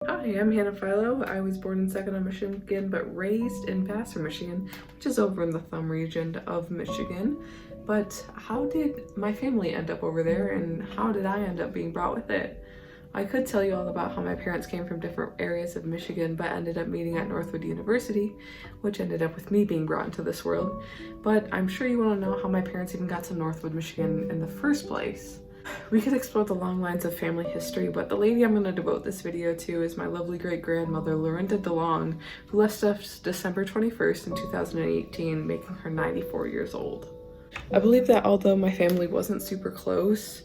Hi, I'm Hannah Philo. I was born in Saginaw, Michigan, but raised in Vassar, Michigan, which is over in the Thumb region of Michigan. But how did my family end up over there, and how did I end up being brought with it? I could tell you all about how my parents came from different areas of Michigan, but ended up meeting at Northwood University, which ended up with me being brought into this world. But I'm sure you want to know how my parents even got to Northwood, Michigan in the first place. We could explore the long lines of family history, but the lady I'm going to devote this video to is my lovely great-grandmother, Lorinda DeLong, who left us December 21st in 2018, making her 94 years old. I believe that although my family wasn't super close,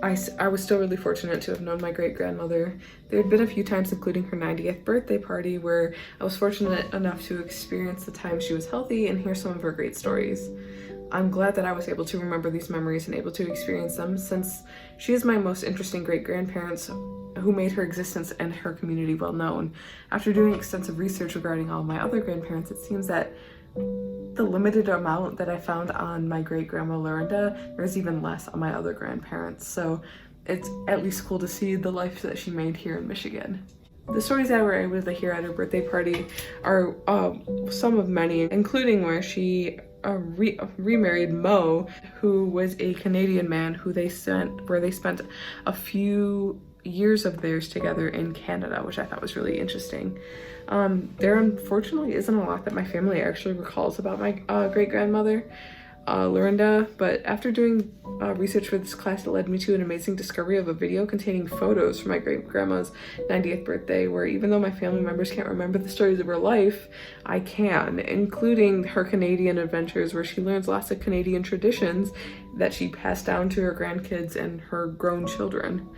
I was still really fortunate to have known my great-grandmother. There had been a few times, including her 90th birthday party, where I was fortunate enough to experience the time she was healthy and hear some of her great stories. I'm glad that I was able to remember these memories and able to experience them, since she is my most interesting great-grandparents who made her existence and her community well known. After doing extensive research regarding all my other grandparents, it seems that the limited amount that I found on my great-grandma Lorinda, there's even less on my other grandparents, so it's at least cool to see the life that she made here in Michigan. The stories I were able to hear at her birthday party are some of many, including where she remarried Mo, who was a Canadian man who they spent a few years of theirs together in Canada, which I thought was really interesting. There unfortunately isn't a lot that my family actually recalls about my great-grandmother, Lorinda, but after doing research for this class, it led me to an amazing discovery of a video containing photos from my great-grandma's 90th birthday, where even though my family members can't remember the stories of her life, I can, including her Canadian adventures, where she learns lots of Canadian traditions that she passed down to her grandkids and her grown children.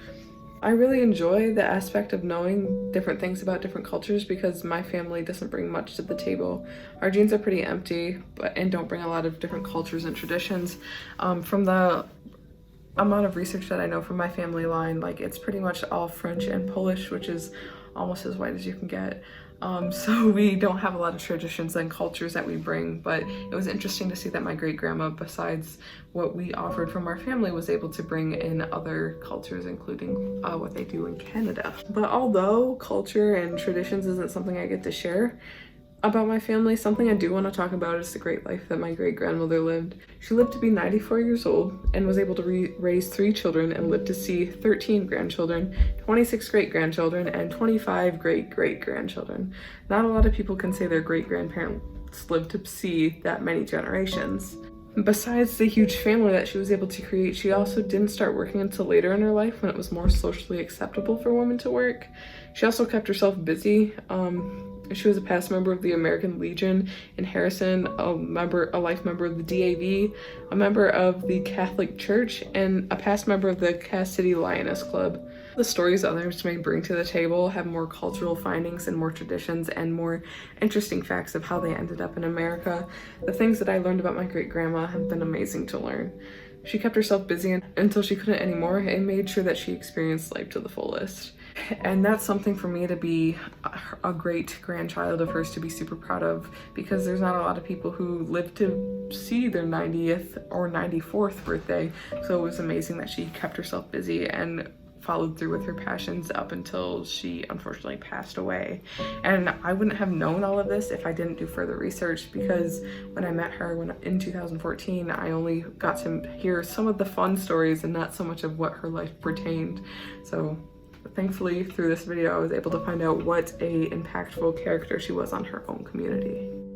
I really enjoy the aspect of knowing different things about different cultures because my family doesn't bring much to the table. Our genes are pretty empty and don't bring a lot of different cultures and traditions. From the amount of research that I know from my family line, like it's pretty much all French and Polish, which is almost as white as you can get. So we don't have a lot of traditions and cultures that we bring, but it was interesting to see that my great-grandma, besides what we offered from our family, was able to bring in other cultures, including what they do in Canada. But although culture and traditions isn't something I get to share about my family, something I do want to talk about is the great life that my great-grandmother lived. She lived to be 94 years old and was able to raise 3 children and lived to see 13 grandchildren, 26 great-grandchildren, and 25 great-great-grandchildren. Not a lot of people can say their great-grandparents lived to see that many generations. Besides the huge family that she was able to create, she also didn't start working until later in her life, when it was more socially acceptable for women to work. She also kept herself busy. She was a past member of the American Legion in Harrison, a life member of the DAV, a member of the Catholic Church, and a past member of the Cass City Lioness Club. The stories others may bring to the table have more cultural findings and more traditions and more interesting facts of how they ended up in America. The things that I learned about my great-grandma have been amazing to learn. She kept herself busy until she couldn't anymore and made sure that she experienced life to the fullest. And that's something for me to be a great grandchild of hers to be super proud of, because there's not a lot of people who live to see their 90th or 94th birthday. So it was amazing that she kept herself busy and followed through with her passions up until she unfortunately passed away. And I wouldn't have known all of this if I didn't do further research, because when I met her in 2014, I only got to hear some of the fun stories and not so much of what her life pertained. So thankfully, through this video, I was able to find out what a impactful character she was on her own community.